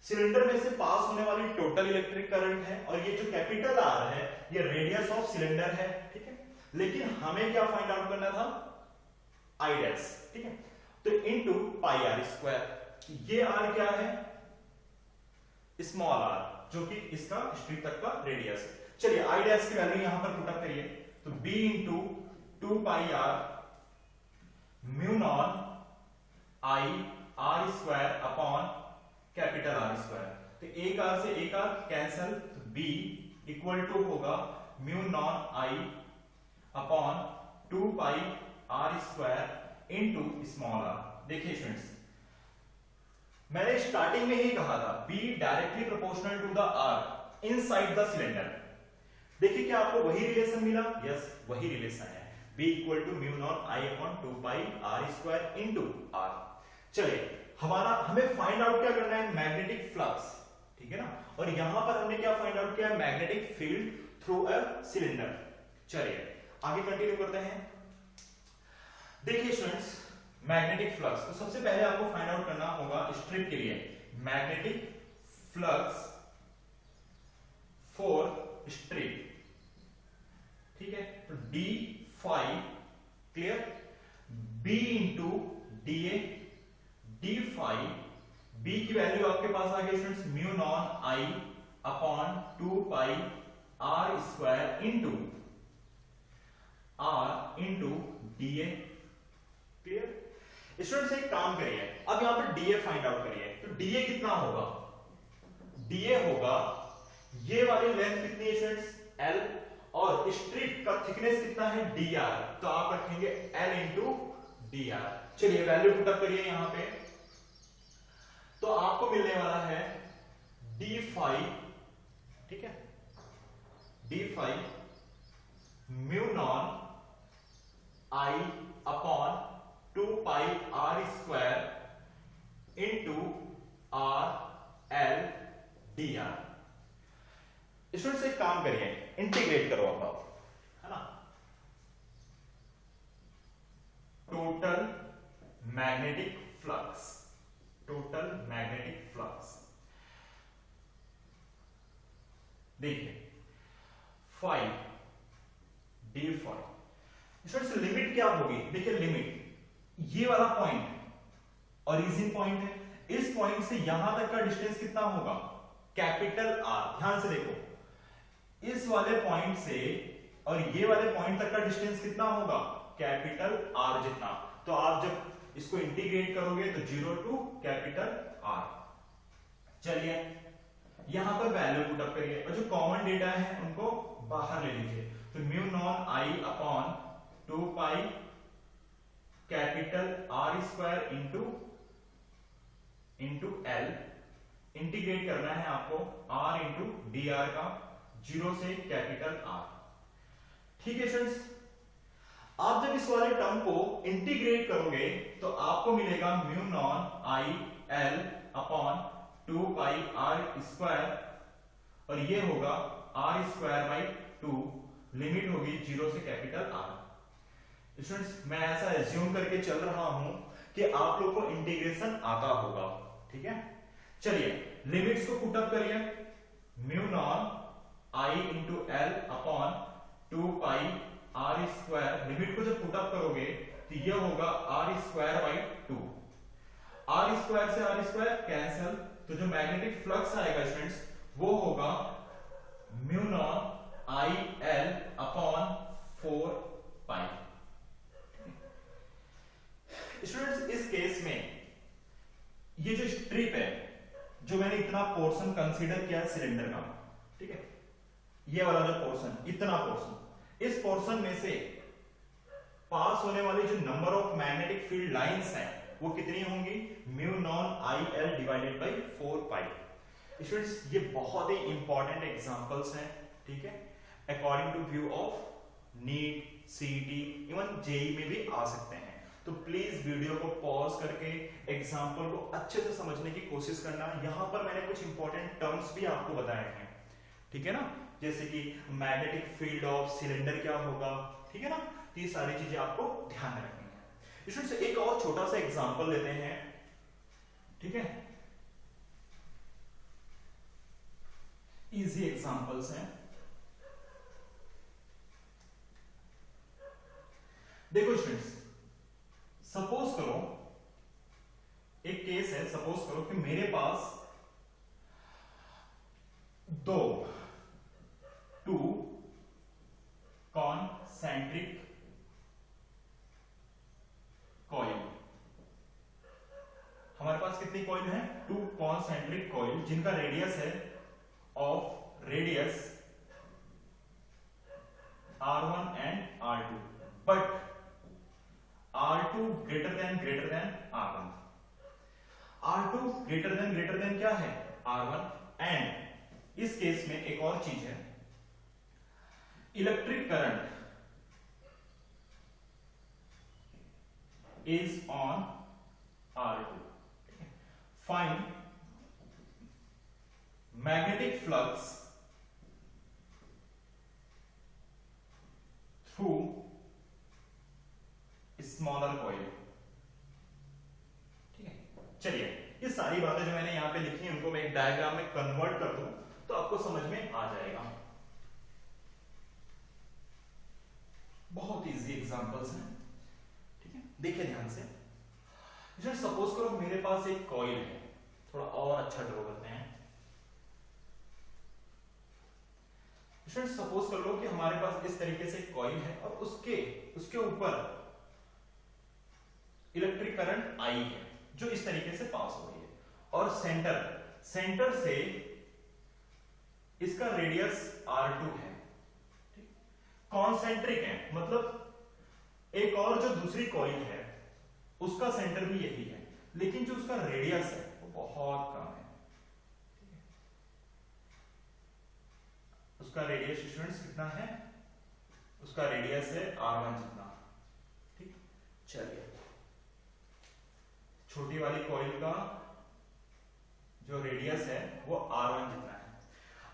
सिलेंडर में से पास होने वाली टोटल इलेक्ट्रिक करंट है, और ये जो कैपिटल R है ये रेडियस ऑफ सिलेंडर है, ठीक है। लेकिन हमें क्या फाइंड आउट करना था, I डैश, ठीक है। तो इनटू पाई आर स्क्वायर, ये r क्या है, स्मॉल r, जो कि इसका स्ट्रिप तक का रेडियस है। चलिए आई डैश की वैल्यू यहां पर पुट अप करिए, तो b into 2 pi r mu naught I r square upon capital R square, तो एक r से एक r कैंसिल, तो b इक्वल टू होगा mu naught I upon 2 pi r square into small r। देखिए students मैंने स्टार्टिंग में ही कहा था B directly proportional to the R inside the cylinder. देखिए क्या आपको वही रिलेशन मिला, यस वही रिलेशन है, B equal to mu naught I upon 2 pi r square into r। चलिए हमें फाइंड आउट क्या करना है, मैग्नेटिक फ्लक्स, ठीक है ना, और यहां पर हमने क्या फाइंड आउट किया, magnetic field through a cylinder. चलिए आगे कंटिन्यू करते हैं। देखिए स्टूडेंट्स मैग्नेटिक फ्लक्स, तो सबसे पहले आपको फाइंड आउट करना होगा स्ट्रिप के लिए मैग्नेटिक फ्लक्स फॉर स्ट्रिप, ठीक है। तो d phi clear, b into d A, d phi, b की वैल्यू आपके पास आ गई students mu naught I upon 2 pi r square into r into d A, clear. Students एक काम करिए, अब यहां पर dA फाइंड आउट करिए, तो dA कितना होगा, dA होगा ये वाली लेंथ कितनी है स्टूडेंट्स L, और स्ट्रिप का थिकनेस कितना है dr, तो आप रखेंगे L इंटू dr। चलिए वैल्यू पुट अप करिए यहां पे, तो आपको मिलने वाला है डी फाई, ठीक है, d phi mu naught I upon 2 pi are square into r L d r. Students एक काम करिए, इंटीग्रेट करो आप, है ना। Total magnetic flux, total magnetic flux देखिए 5 डी 5। स्टूडेंट्स लिमिट क्या होगी, देखिए लिमिट ये वाला पॉइंट ओरिजिन पॉइंट है, इस पॉइंट से यहां तक का डिस्टेंस कितना होगा, कैपिटल आर। ध्यान से देखो, इस वाले पॉइंट से और ये वाले पॉइंट तक का डिस्टेंस कितना होगा, कैपिटल आर जितना। तो आप जब इसको इंटीग्रेट करोगे तो 0 टू कैपिटल आर। चलिए यहां पर वैल्यू पुट अप करिए और जो कॉमन डेटा है उनको बाहर ले लीजिए। तो mu naught I upon 2 pi capital R square into L, integrate करना है आपको आर इंटू डी आर का, 0 से कैपिटल आर। ठीक है स्टूडेंट्स, आप जब इस वाले टर्म को इंटीग्रेट करोगे तो आपको मिलेगा mu naught I L upon 2 pi are square, और ये होगा आर स्क्वायर बाई 2, लिमिट होगी 0 से कैपिटल आर। स्टूडेंट्स मैं ऐसा एज्यूम करके चल रहा हूं कि आप लोग को इंटीग्रेशन आता होगा, ठीक है। चलिए लिमिट्स को पुट अप करिए, mu naught I into L upon 2 pi are square, limit को जब पुट अप करोगे तो ये होगा r square by 2, r square से आर स्क्वायर कैंसिल, तो जो मैग्नेटिक फ्लक्स आएगा स्टूडेंट्स वो होगा mu naught I L upon 4 pi. Students इस केस में ये जो स्ट्रिप है, जो मैंने इतना पोर्शन कंसीडर किया है सिलेंडर का, ठीक है, ये वाला जो पोर्शन, इतना पोर्शन, इस पोर्शन में से पास होने वाली जो number of magnetic field lines हैं वो कितनी होंगी, mu naught I L divided by 4 pi. Students ये बहुत ही इंपॉर्टेंट एग्जांपल्स हैं, ठीक है, according to view of NEET, CET, even JEE में भी आ सकते हैं। तो प्लीज वीडियो को पॉज करके एग्जांपल को अच्छे से समझने की कोशिश करना। यहां पर मैंने कुछ इंपॉर्टेंट टर्म्स भी आपको बताए हैं, ठीक है ना, जैसे कि मैग्नेटिक फील्ड ऑफ सिलेंडर क्या होगा, ठीक है ना, तो ये सारी चीजें आपको ध्यान में रखनी है। इसमें एक और छोटा सा एग्जांपल लेते हैं, ठीक है, इजी एग्जांपल्स हैं। देखो स्टूडेंट्स, सपोज करो एक केस है, सपोज करो कि मेरे पास दो कॉन्सेंट्रिक कॉइल, हमारे पास कितनी कॉइल है, 2 कॉन्सेंट्रिक कॉइल जिनका रेडियस है of radius R1 and R2, but R2 greater than R1, R2 greater than क्या है, R1, एंड इस केस में एक और चीज है, electric current is on R2, find magnetic flux through smaller coil. ठीक है, चलिए ये सारी बातें जो मैंने यहां पे लिखी हैं उनको मैं एक डायग्राम में कन्वर्ट कर दूं तो आपको समझ में आ जाएगा। बहुत इजी एग्जांपल्स हैं, ठीक है, देखिए ध्यान से। जैसे सपोज करो मेरे पास एक कॉइल है, थोड़ा और अच्छा ड्रॉ करते हैं। सपोज कर लो कि हमारे पास इस तरीके से कॉइल है और उसके ऊपर इलेक्ट्रिक करंट आई है जो इस तरीके से पास हो रही है, और सेंटर से इसका रेडियस R2 है, कॉन्सेंट्रिक है, मतलब एक और जो दूसरी कॉइल है उसका सेंटर भी यही है, लेकिन जो उसका रेडियस है वो बहुत कम है, उसका रेडियस स्टूडेंट्स कितना है, उसका रेडियस है r1 जितना। ठीक, चलिए छोटी वाली कॉइल का जो रेडियस है वो r1 जितना है।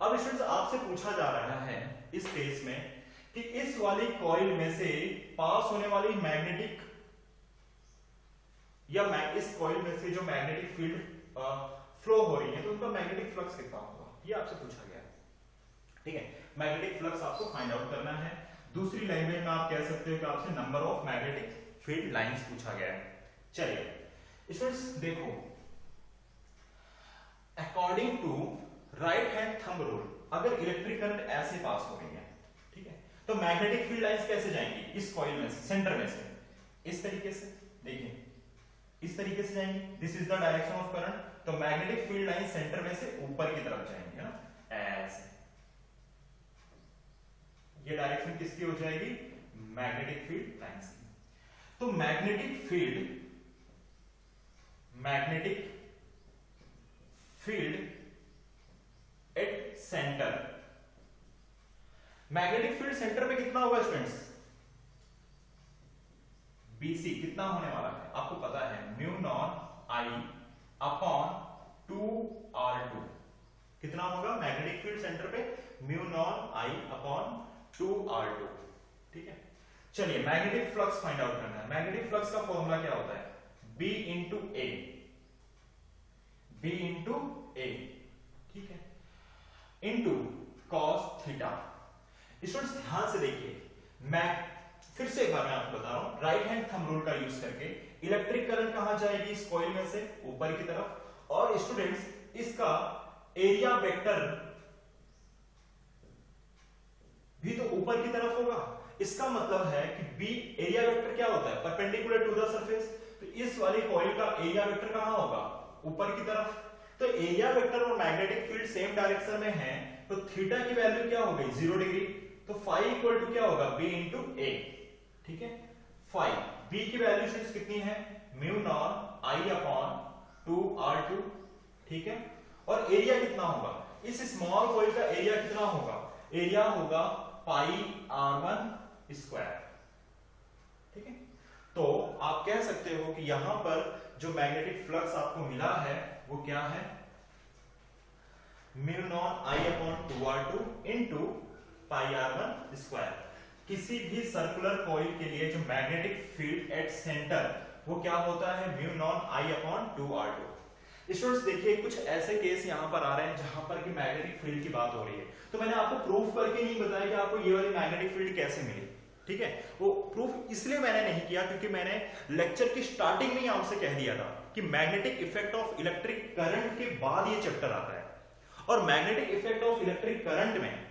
अब स्टूडेंट्स आपसे पूछा जा रहा है इस केस में कि इस वाली कॉइल में से पास होने वाली मैग्नेटिक या इस कॉइल में से जो मैग्नेटिक फील्ड फ्लो हो रही है तो उनका मैग्नेटिक फ्लक्स कितना होगा, ये आपसे पूछा गया है। ठीक है, मैग्नेटिक फ्लक्स आपको फाइंड आउट करना है। दूसरी लैंग्वेज में आप कह सकते हो कि आपसे number of magnetic field lines पूछा गया है। चलिए स्टूडेंट्स देखो, according to right hand thumb rule, अगर इलेक्ट्रिक करंट ऐसे पास हो रही है, ठीक है, तो मैग्नेटिक फील्ड लाइंस कैसे जाएंगी, इस कॉइल में से, सेंटर में से, इस तरीके से, देखिए इस तरीके से जाएंगी, this is the direction of current, तो मैग्नेटिक फील्ड लाइन सेंटर में से ऊपर की तरफ जाएंगे, है ना, ऐसे। ये डायरेक्शन किसकी हो जाएगी, मैग्नेटिक फील्ड लाइंस की। तो magnetic field at centre, magnetic field centre पे कितना होगा स्टूडेंट्स, BC कितना होने वाला है आपको पता है, mu naught I upon 2R2, कितना होगा मैग्नेटिक फील्ड सेंटर पे, mu naught I upon 2R2। ठीक है, चलिए मैग्नेटिक फ्लक्स फाइंड आउट करना है। मैग्नेटिक फ्लक्स का फॉर्मूला क्या होता है, B इंटू A, ठीक है, इंटू कॉस थीटा। स्टूडेंट्स ध्यान से देखिए, मैं फिर से एक बार मैं आपको बता रहा हूं, राइट हैंड थंब रूल का यूज करके इलेक्ट्रिक करंट कहां जाएगी, इस कॉइल में से ऊपर की तरफ, और स्टूडेंट्स इसका एरिया वेक्टर भी तो ऊपर की तरफ होगा। इसका मतलब है कि बी एरिया वेक्टर क्या होता है, परपेंडिकुलर टू द सरफेस, तो इस वाली कॉइल का एरिया वेक्टर कहां होगा, ऊपर की तरफ। तो एरिया वेक्टर और मैग्नेटिक फील्ड सेम डायरेक्शन में है, तो थीटा की वैल्यू क्या हो गई, 0 डिग्री, तो फाई इक्वल टू क्या होगा, B इंटू A। ठीक है, फाई B की वैल्यू कितनी है, mu naught I upon 2R2। ठीक है, और एरिया कितना होगा, इस स्मॉल कॉइल का एरिया कितना होगा, एरिया होगा पाई R1 स्क्वायर। ठीक है, तो आप कह सकते हो कि यहां पर जो मैग्नेटिक फ्लक्स आपको मिला है वो क्या है, mu naught I upon 2R2 into pi R1 square. किसी भी सर्कुलर कॉइल के लिए जो मैग्नेटिक फील्ड एट सेंटर वो क्या होता है, mu naught I upon 2R2। Students देखिए, कुछ ऐसे केस यहां पर आ रहे हैं जहां पर कि मैग्नेटिक फील्ड की बात हो रही है, तो मैंने आपको प्रूफ करके नहीं बताया कि आपको ये वाली मैग्नेटिक फील्ड कैसे मिली। ठीक है, वो प्रूफ इसलिए मैंने नहीं किया क्योंकि मैंने लेक्चर की स्टार्टिंग में ही आपसे कह दिया था कि magnetic effect of electric current के बाद ये चैप्टर आता है, और magnetic effect of electric current में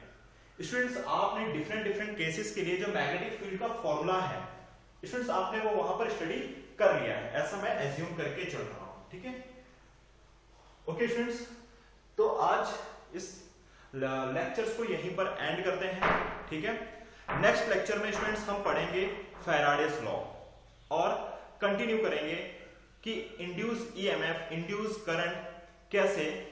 स्टूडेंट्स आपने डिफरेंट केसेस के लिए जो मैग्नेटिक फील्ड का फॉर्मूला है स्टूडेंट्स आपने वो वहां पर स्टडी कर लिया है, ऐसा मैं एज्यूम करके चल रहा हूं। ठीक है, ओके स्टूडेंट्स, तो आज इस लेक्चर्स को यहीं पर एंड करते हैं। ठीक है, नेक्स्ट लेक्चर में स्टूडेंट्स हम पढ़ेंगे फैराडेस लॉ और कंटिन्यू करेंगे कि इंड्यूस ईएमएफ, इंड्यूस करंट कैसे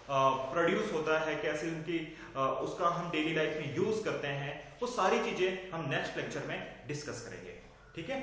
प्रोड्यूस होता है, कैसे उनकी उसका हम डेली लाइफ में यूज करते हैं, वो सारी चीजें हम नेक्स्ट लेक्चर में डिस्कस करेंगे। ठीक है।